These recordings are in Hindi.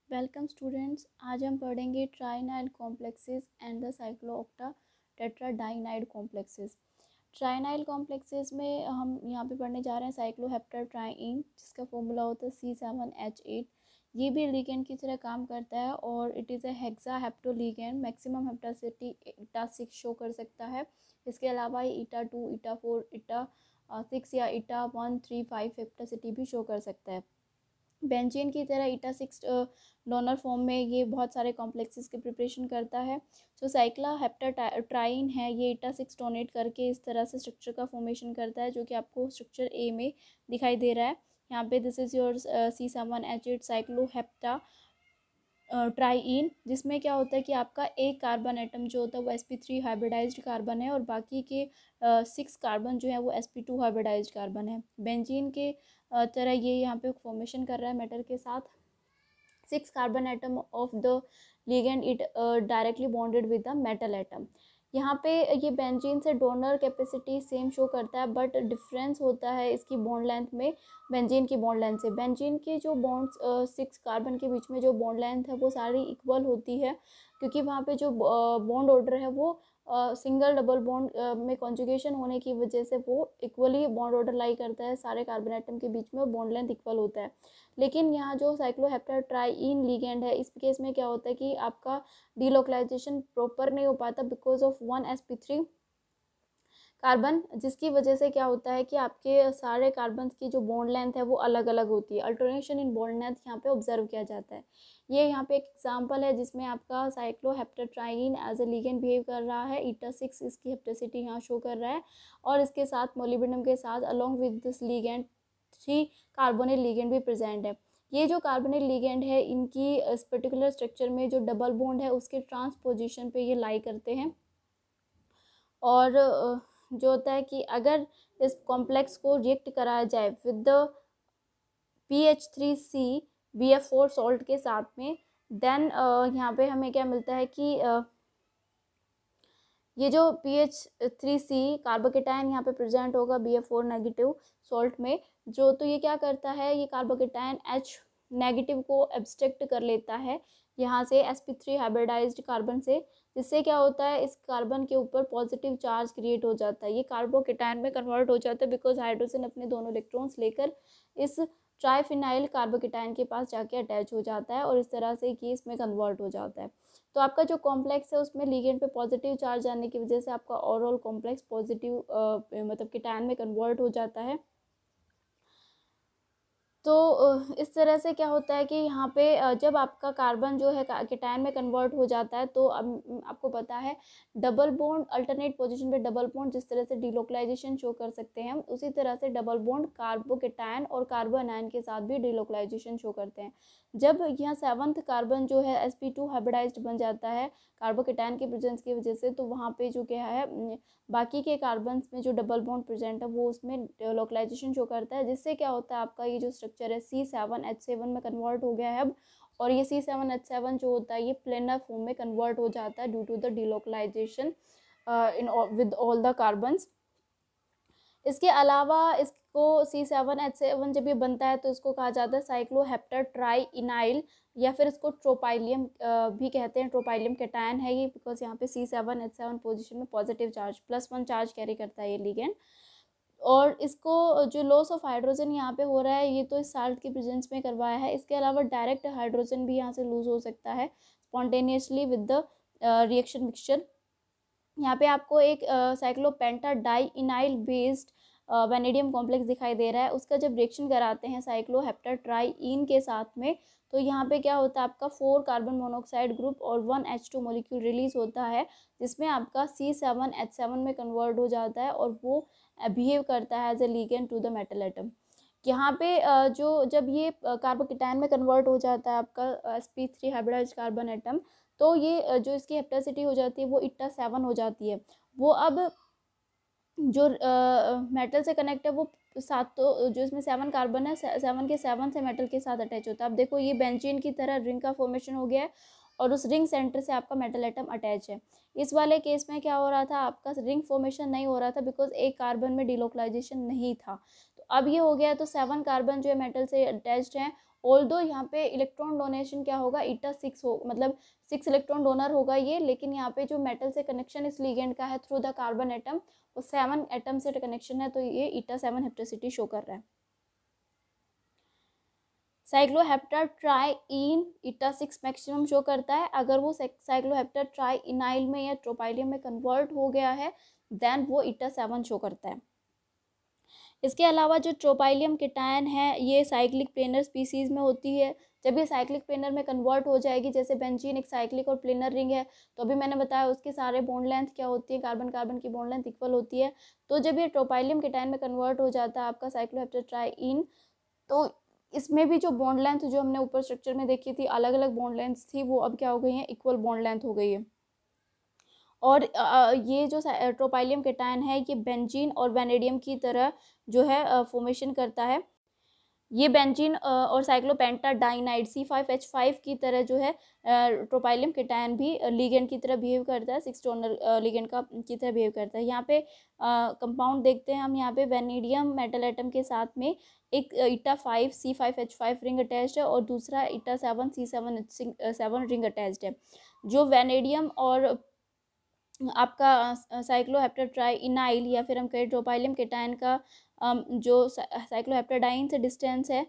Welcome students. आज हम पढ़ेंगे trienyl complexes and the cyclooctatetraenide complexes. Trienyl complexes में हम यहाँ पे पढ़ने जा रहे हैं साइक्लोहेप्टाट्राइन, जिसका फॉर्मूला होता है C7H8। ये भी लिगेंड की तरह काम करता है और it is a hexa hapto ligand. Maximum hapticity eta 6 show कर सकता है। इसके अलावा ये ईटा 2, ईटा 4, ईटा 6 या ईटा 1, 3, 5 हेप्टासिटी भी शो कर सकता है। बेंजीन की तरह ईटा 6 डोनर फॉर्म में ये बहुत सारे कॉम्प्लेक्सेस की प्रिपरेशन करता है। जो साइक्ला हेप्टाट्राइन है, ये ईटा 6 डोनेट करके इस तरह से स्ट्रक्चर का फॉर्मेशन करता है, जो कि आपको स्ट्रक्चर ए में दिखाई दे रहा है। यहाँ पे दिस इज़ योर C7H8 साइक्लोहेप्टा ट्राइइन, जिसमें क्या होता है कि आपका एक कार्बन एटम जो होता है वो sp3 हाइब्रिडाइज्ड कार्बन है और बाकी के 6 कार्बन जो है वो sp2 हाइब्रिडाइज्ड कार्बन है। बेंजीन के तरह ये यहाँ पे फॉर्मेशन कर रहा है मेटल के साथ। 6 carbon atom of the ligand it directly bonded with the metal atom. यहाँ पे ये बेंजीन से डोनर कैपेसिटी सेम शो करता है, बट डिफरेंस होता है इसकी बॉन्ड लेंथ में बेंजीन की बॉन्ड लेंथ से। बेंजीन के जो बॉन्ड्स 6 कार्बन के बीच में जो बॉन्ड लेंथ है वो सारी इक्वल होती है, क्योंकि वहाँ पे जो बॉन्ड ऑर्डर है वो सिंगल डबल बॉन्ड में कॉन्जुगेशन होने की वजह से वो इक्वली बॉन्ड ऑर्डर लाई करता है सारे कार्बन एटम के बीच में, और बॉन्ड लेंथ इक्वल होता है। लेकिन यहाँ जो साइक्लोहेप्टाट्राइन लिगेंड है, इस केस में क्या होता है कि आपका डीलोकलाइजेशन प्रॉपर नहीं हो पाता बिकॉज ऑफ 1 sp3 कार्बन, जिसकी वजह से क्या होता है कि आपके सारे कार्बन की जो बॉन्ड लेंथ है वो अलग अलग होती है। अल्टरनेशन इन बॉन्ड लेंथ यहाँ पे ऑब्जर्व किया जाता है। ये यहाँ पे एक एग्जांपल है जिसमें आपका साइक्लोहेप्टाट्राइन एज ए लिगेंड बिहेव कर रहा है। ईटा 6 इसकी हेप्टेसिटी यहाँ शो कर रहा है और इसके साथ मोलिब्डेनम के साथ along with this ligand 3 carbonyl ligand भी प्रेजेंट है। ये जो कार्बोनिल लिगेंड है, इनकी इस पर्टिकुलर स्ट्रक्चर में जो डबल बॉन्ड है उसके ट्रांसपोजिशन पे ये लाई करते हैं। और जो होता है कि अगर इस कॉम्प्लेक्स को रिएक्ट कराया जाए विद द PH3CBF4 सॉल्ट के साथ में, देन यहाँ पे हमें क्या मिलता है कि ये जो PH3C कार्बोकेटायन यहाँ पे प्रेजेंट होगा BF4 नेगेटिव सॉल्ट में, जो तो ये क्या करता है, ये कार्बोकेटायन H नेगेटिव को एब्स्ट्रैक्ट कर लेता है यहाँ से sp3 हाइब्रिडाइज्ड कार्बन से, जिससे क्या होता है इस कार्बन के ऊपर पॉजिटिव चार्ज क्रिएट हो जाता है। ये कार्बोकेटायन में कन्वर्ट हो जाता है बिकॉज हाइड्रोजन अपने दोनों इलेक्ट्रॉन्स लेकर इस ट्राइफिनाइल कार्बोकेटायन के पास जाके अटैच हो जाता है और इस तरह से ये इसमें कन्वर्ट हो जाता है। तो आपका जो कॉम्प्लेक्स है उसमें लिगेंड पे पॉजिटिव चार्ज आने की वजह से आपका ओवरऑल कॉम्प्लेक्स पॉजिटिव मतलब केटायन में कन्वर्ट हो जाता है। तो इस तरह से क्या होता है कि यहाँ पे जब आपका कार्बन जो है केटायन में कन्वर्ट हो जाता है, तो अब आपको पता है डबल बॉन्ड अल्टरनेट पोजीशन पे डबल बॉन्ड जिस तरह से डिलोकलाइजेशन शो कर सकते हैं, उसी तरह से डबल बॉन्ड कार्बोकेटायन और कार्बन आयन के साथ भी डिलोकलाइजेशन शो करते हैं। जब यहाँ 7th कार्बन जो है sp2 हाइब्रिडाइज्ड बन जाता है कार्बोकेटायन के प्रेजेंस की वजह से, तो वहाँ पे जो क्या है बाकी के कार्बन में जो डबल बॉन्ड प्रेजेंट है वो उसमें लोकलाइजेशन शो करता है, जिससे क्या होता है आपका ये जो स्ट्रक्चर है C7H7 में कन्वर्ट हो गया है अब। और ये C7H7 जो होता है ये प्लेनर फॉर्म में कन्वर्ट हो जाता है due to the delocalization in with all the carbons. इसके अलावा इसको C7H7 जब ये बनता है तो इसको कहा जाता है साइक्लोहेप्टाट्राइइनाइल, या फिर इसको ट्रोपाइलियम भी कहते हैं। ट्रोपाइलियम कैटायन है ये, बिकॉज यहाँ पे C7H7 पोजीशन में पॉजिटिव चार्ज +1 चार्ज कैरी करता है ये लिगेंड। और इसको जो लॉस ऑफ हाइड्रोजन यहाँ पे हो रहा है ये तो इस साल्ट की प्रेजेंस में करवाया है। इसके अलावा डायरेक्ट हाइड्रोजन भी यहाँ से लूज हो सकता है spontaneously with the reaction mixture. यहाँ पे आपको एक साइक्लोपेंटाडाइइनाइल बेस्ड वेनेडियम कॉम्प्लेक्स दिखाई दे रहा है। उसका जब रिएक्शन कराते हैं साइक्लोहेप्टाट्राइइन के साथ में, तो यहाँ पे क्या होता है आपका 4 कार्बन मोनोऑक्साइड ग्रुप और 1 H2 मॉलिक्यूल रिलीज होता है, जिसमें आपका C7H7 में कन्वर्ट हो जाता है और वो बिहेव करता है as a ligand to the metal atom. यहाँ पे जो जब ये कार्बोकेटायन में कन्वर्ट हो जाता है आपका sp3 हाइब्रिडाइज्ड कार्बन एटम, तो ये जो इसकी हेप्टासिटी हो जाती है वो ईटा 7 हो जाती है। वो अब जो मेटल से कनेक्ट है वो 7, तो जो इसमें 7 कार्बन है 7 के 7 से मेटल के साथ अटैच होता है। अब देखो ये बेंजीन की तरह रिंग का फॉर्मेशन हो गया है और उस रिंग सेंटर से आपका मेटल एटम अटैच है। इस वाले केस में क्या हो रहा था, आपका रिंग फॉर्मेशन नहीं हो रहा था बिकॉज एक कार्बन में डिलोकलाइजेशन नहीं था। तो अब ये हो गया, तो 7 कार्बन जो है मेटल से अटैच्ड हैं ऑल्दो यहाँ पे इलेक्ट्रॉन डोनेशन क्या होगा, ईटा 6 हो, मतलब 6 इलेक्ट्रॉन डोनर होगा ये, लेकिन यहाँ पे जो मेटल से कनेक्शन इस लिगेंड का है थ्रू द कार्बन एटम, वो 7 एटम से कनेक्शन है, तो ये ईटा 7 हेप्टेसिटी शो कर रहा है। साइक्लोहेप्टर ट्राइइन ईटा 6 मैक्सिमम शो करता है। अगर वो साइक्लोहेप्टर ट्राइइनाइल में या ट्रोपाइलियम में कन्वर्ट हो गया है देन वो ईटा 7 शो करता है। इसके अलावा जो ट्रोपाइलियम केटायन है ये साइक्लिक प्लेनर स्पीसीज में होती है। जब ये साइक्लिक प्लेनर में कन्वर्ट हो जाएगी, जैसे बेंजीन एक साइक्लिक और प्लेनर रिंग है, तो अभी मैंने बताया उसके सारे बॉन्ड लेंथ क्या होती है, कार्बन कार्बन की बॉन्ड लेंथ इक्वल होती है। तो जब ये ट्रोपाइलियम केटायन में कन्वर्ट हो जाता है आपका साइक्लोहेप्टर ट्राइइन, तो इसमें भी जो बॉन्ड लेंथ जो हमने ऊपर स्ट्रक्चर में देखी थी, अलग अलग बॉन्ड लेंथ थी, वो अब क्या हो गई है, इक्वल बॉन्ड लेंथ हो गई है। और ये जो ट्रोपाइलियम केटायन है ये बेंजीन और वैनेडियम की तरह जो है फॉर्मेशन करता है। ये बेंजीन और साइक्लोपेंटाडाइनाइड C5H5 की तरह जो है ट्रोपाइलियम केटायन भी लिगेंड की तरह बिहेव करता है, 6 डोनर लिगेंड का की तरह बिहेव करता है। यहाँ पे कंपाउंड देखते हैं हम, यहाँ पे वैनेडियम मेटल एटम के साथ में एक ईटा 5 C5H5 रिंग अटैच्ड है और दूसरा ईटा 7 C7H7 रिंग अटैच्ड है। जो वैनेडियम और आपका साइक्लोहेप्टर ट्राइइनाइल या फिर हम कहें ट्रोपाइलियम केटायन का जो साइक्लोहेप्टेडाइन से डिस्टेंस है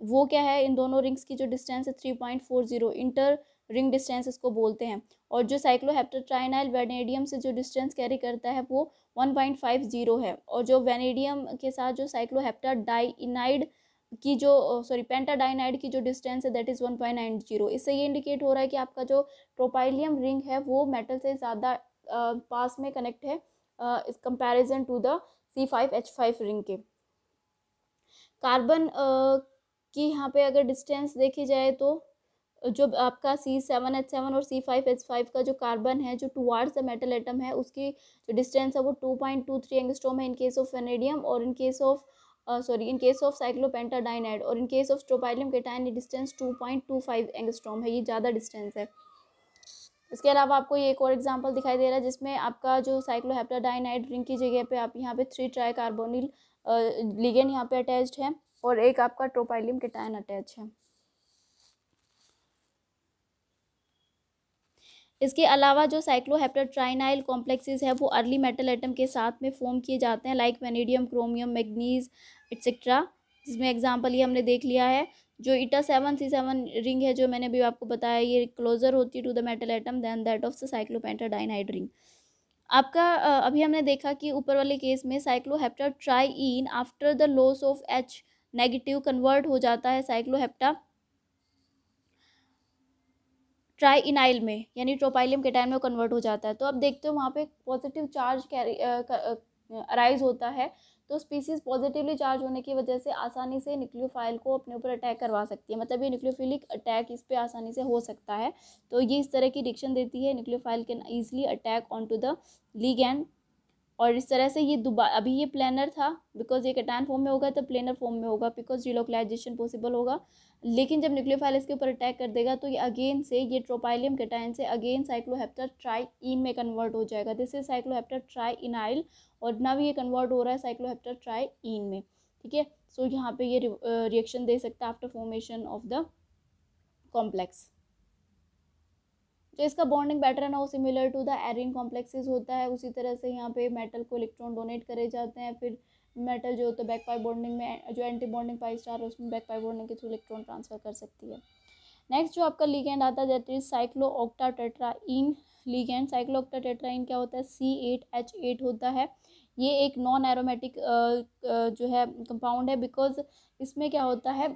वो क्या है, इन दोनों रिंग्स की जो डिस्टेंस है 3.40 इंटर रिंग डिस्टेंस इसको बोलते हैं। और जो साइक्लोहेप्टर ट्राइनाइल वैनेडियम से जो डिस्टेंस कैरी करता है वो 1.50 है। और जो वैनेडियम के साथ जो साइक्लोहेप्टर डाइइनाइड की जो पेंटाडाइनाइड की जो डिस्टेंस है दैट इज़ 1.90। इससे ये इंडिकेट हो रहा है कि आपका जो ट्रोपाइलियम रिंग है वो मेटल से ज़्यादा पास में कनेक्ट है इस comparison to the C5H5 ring के। कार्बन की यहाँ पे अगर डिस्टेंस देखी जाए तो जो आपका C7H7 और C5H5 का जो कार्बन है जो टुवार्ड्स द मेटल एटम है उसकी जो डिस्टेंस है वो 2.23 एंगस्ट्रॉम है इन केस ऑफ वैनेडियम, और इन केस ऑफ साइक्लोपेंटाडाइनाइड, और इन केस ऑफ ट्रोपाइलियम केटायन ये डिस्टेंस 2.25 एंगस्ट्रॉम है, ये ज़्यादा डिस्टेंस है। इसके अलावा आपको ये एक और एग्जांपल दिखाई दे रहा है जिसमें आपका जो साइक्लोहेप्टाडाइनाइड रिंग की जगह पे आप यहाँ पे 3 ट्राई कार्बोनिल लिगेंड यहाँ पे अटैच्ड है और एक आपका ट्रोपाइलियम केटायन अटैच है। इसके अलावा जो साइक्लोहेप्टर ट्राइनाइल कॉम्प्लेक्सेस है वो अर्ली मेटल एटम के साथ में फॉर्म किए जाते हैं, like vanadium, chromium, manganese etcetera, जिसमें एग्जांपल ये हमने देख लिया है। जो ईटा 7 C7 रिंग है जो मैंने अभी आपको बताया ये क्लोजर होती है to the metal atom than that of the cyclopentadienide ring. आपका अभी हमने देखा कि ऊपर वाले केस में cycloheptatriene after the loss of H negative convert हो जाता है साइक्लोहेप्टा ट्राइइनाइल में, यानी ट्रोपाइलियम केटायन में कन्वर्ट हो जाता है। तो अब देखते हो वहाँ पे पॉजिटिव चार्ज कैरी अराइज होता है, तो स्पीसीज पॉजिटिवली चार्ज होने की वजह से आसानी से न्यूक्लियोफाइल को अपने ऊपर अटैक करवा सकती है, मतलब ये न्यूक्लियोफिलिक अटैक इस पर आसानी से हो सकता है। तो ये इस तरह की रिएक्शन देती है, nucleophile can easily attack on to the ligand, और इस तरह से ये दोबारा, अभी ये प्लेनर था बिकॉज ये केटायन फॉर्म में होगा तो प्लेनर फॉर्म में होगा बिकॉज रिलोकलाइजेशन पॉसिबल होगा, लेकिन जब न्यूक्लियोफाइल इसके ऊपर अटैक कर देगा तो ये अगेन से ये ट्रोपाइलियम केटायन से अगेन साइक्लोहेप्टर ट्राइइन में कन्वर्ट हो जाएगा। दिस इज साइक्लोहेप्टर ट्राइइनाइल और नव ये कन्वर्ट हो रहा है साइक्लोहेप्टर ट्राइइन में, ठीक है। सो यहाँ पे ये रिएक्शन दे सकता है after formation of the complex. जो इसका बॉन्डिंग पैटर्न है वो similar to the arene complexes होता है, उसी तरह से यहाँ पे मेटल को इलेक्ट्रॉन डोनेट करे जाते हैं, फिर मेटल जो होता है बैक पाई बॉन्डिंग में जो एंटी बॉन्डिंग पाई स्टार है उसमें बैक पाई बॉन्डिंग के थ्रू इलेक्ट्रॉन ट्रांसफर कर सकती है। नेक्स्ट जो आपका लिगेंड आता है दैट इज साइक्लोऑक्टाटेट्राइन लिगेंड। साइक्लोऑक्टाटेट्राइन क्या होता है, C8H8 होता है। ये एक नॉन एरोमेटिक जो है कंपाउंड है बिकॉज इसमें क्या होता है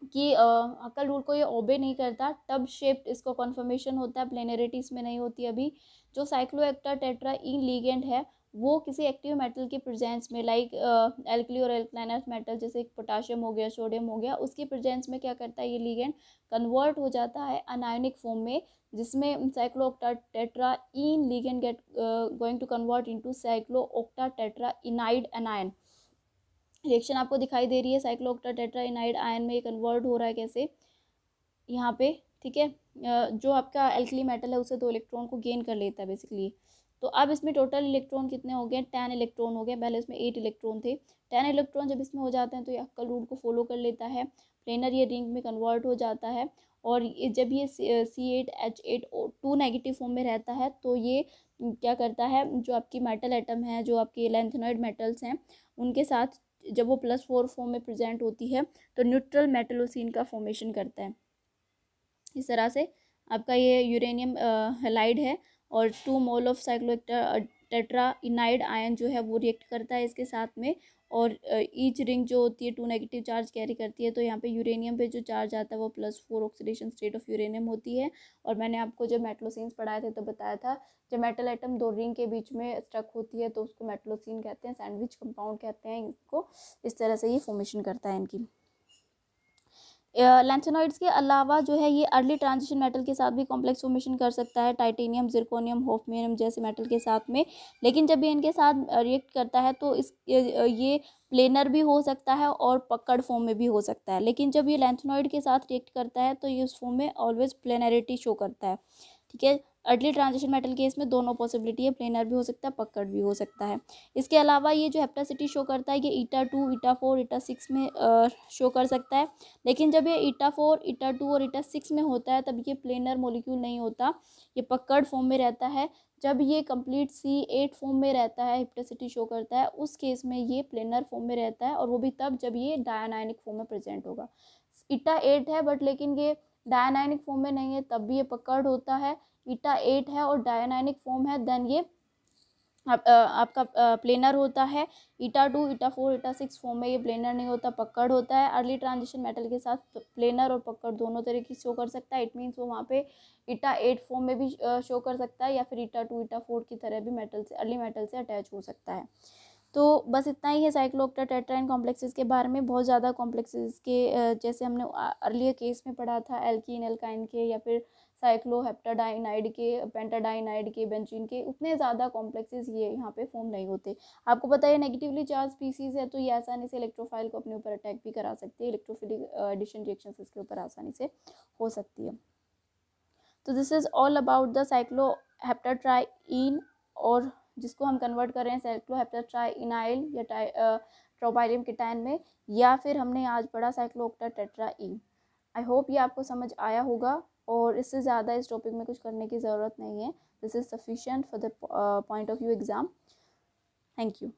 कि अक्कल रूल को ये ओबे नहीं करता, टब शेप्ड इसको कॉन्फर्मेशन होता है, प्लेनरिटी इसमें नहीं होती। अभी जो साइक्लोएक्टाटेट्राइन लिगेंड है वो किसी एक्टिव मेटल के प्रेजेंस में लाइक एल्कली और एल्कलाइन अर्थ मेटल जैसे पोटाशियम हो गया, सोडियम हो गया, उसकी प्रेजेंस में क्या करता है ये लिगेंड कन्वर्ट हो जाता है अनायोनिक फॉर्म में, जिसमें cyclooctatetraene ligand get going to convert into cyclooctatetraenide anion. Reaction आपको दिखाई दे रही है, साइक्लोऑक्टाटेट्राइनाइड आयन में कन्वर्ट हो रहा है कैसे यहाँ पे, ठीक है। जो आपका एल्कली मेटल है उसे 2 इलेक्ट्रॉन को गेन कर लेता है बेसिकली। तो अब इसमें टोटल इलेक्ट्रॉन कितने हो गए, 10 इलेक्ट्रॉन हो गए, पहले इसमें 8 इलेक्ट्रॉन थे। 10 इलेक्ट्रॉन जब इसमें हो जाते हैं तो ये अक्कल रूल को फॉलो कर लेता है, प्लेनर ये रिंग में कन्वर्ट हो जाता है। और जब ये C8H8O2 नेगेटिव फॉर्म में रहता है तो ये क्या करता है, जो आपकी मेटल एटम है, जो आपकी लैंथेनॉइड मेटल्स हैं, उनके साथ जब वो +4 फॉर्म में प्रेजेंट होती है तो न्यूट्रल मेटलोसिन का फॉर्मेशन करता है। इस तरह से आपका ये यूरेनियम हैलाइड है और 2 मोल ऑफ टेट्राइनाइड आयन जो है वो रिएक्ट करता है इसके साथ में। और ईच रिंग जो होती है 2 नेगेटिव चार्ज कैरी करती है। तो यहाँ पे यूरेनियम पे जो चार्ज आता है वो +4 ऑक्सीडेशन स्टेट ऑफ यूरेनियम होती है। और मैंने आपको जब मेटलोसिन्स पढ़ाए थे तो बताया था, जब मेटल एटम 2 रिंग के बीच में स्टक होती है तो उसको मेटलोसिन कहते हैं, सैंडविच कंपाउंड कहते हैं इनको। इस तरह से ये फॉर्मेशन करता है इनकी। लैंथेनॉइड्स के अलावा जो है ये अर्ली ट्रांजिशन मेटल के साथ भी कॉम्प्लेक्स फॉर्मेशन कर सकता है, टाइटेनियम, जिरकोनियम, होफ्नियम जैसे मेटल के साथ में। लेकिन जब ये इनके साथ रिएक्ट करता है तो ये प्लेनर भी हो सकता है और पकड़ फॉर्म में भी हो सकता है। लेकिन जब ये लैंथेनॉइड के साथ रिएक्ट करता है तो ये उस फॉर्म में ऑलवेज प्लेनरिटी शो करता है। ठीक है, अर्ली ट्रांजिशन मेटल केस में दोनों पॉसिबिलिटी है, प्लेनर भी हो सकता है, पकड़ भी हो सकता है। इसके अलावा ये जो हेप्टासिटी शो करता है ये ईटा 2, ईटा 4, ईटा 6 में शो कर सकता है। लेकिन जब ये ईटा 4, ईटा 2 और ईटा 6 में होता है तब ये प्लेनर मॉलिक्यूल नहीं होता, ये पकड़ फॉर्म में रहता है। जब ये कंप्लीट C8 फॉर्म में रहता है, हेप्टासिटी शो करता है, उस केस में ये प्लेनर फॉर्म में रहता है, और वो भी तब जब ये डायनाइनिक फॉर्म में प्रेजेंट होगा। ईटा 8 है बट लेकिन ये डायनाइनिक फॉर्म में नहीं है, तब भी ये पकड़ होता है। ईटा 8 है और डायनाइनिक फॉर्म है, देन ये आपका प्लेनर होता है। ईटा 2, ईटा 4, ईटा 6 फॉर्म में ये प्लेनर नहीं होता, पकड़ होता है। अर्ली ट्रांजिशन मेटल के साथ प्लेनर और पकड़ दोनों तरह की शो कर सकता है। इट मीन्स वो वहाँ पे ईटा 8 फॉर्म में भी शो कर सकता है, या फिर ईटा 2, ईटा 4 की तरह भी मेटल से, अर्ली मेटल से अटैच हो सकता है। तो बस इतना ही है साइक्लोऑक्टा टेट्राइन कॉम्प्लेक्सेस के बारे में। बहुत ज़्यादा कॉम्प्लेक्सेस के जैसे हमने अर्लियर केस में पढ़ा था, एल्कीन एल्काइन के, या फिर साइक्लोहेप्टाडाइनाइड के, पेंटाडाइनाइड के, बेंजीन के, उतने ज़्यादा कॉम्प्लेक्सेस ये यहाँ पे फॉर्म नहीं होते। आपको पता है नेगेटिवली चार्ज स्पीसीज है तो ये आसानी से इलेक्ट्रोफाइल को अपने ऊपर अटैक भी करा सकती है, इलेक्ट्रोफिलिक एडिशन रिएक्शन इसके ऊपर आसानी से हो सकती है। तो this is all about the cycloheptatriene, और जिसको हम कन्वर्ट कर रहे हैं साइक्लोहेप्टाट्राइनाइल या ट्रोपाइलियम कीटाइन में, या फिर हमने आज पढ़ा साइक्लोऑक्टा टेट्राइन। आई होप ये आपको समझ आया होगा, और इससे ज़्यादा इस टॉपिक में कुछ करने की ज़रूरत नहीं है। This is sufficient for the point of view exam. Thank you.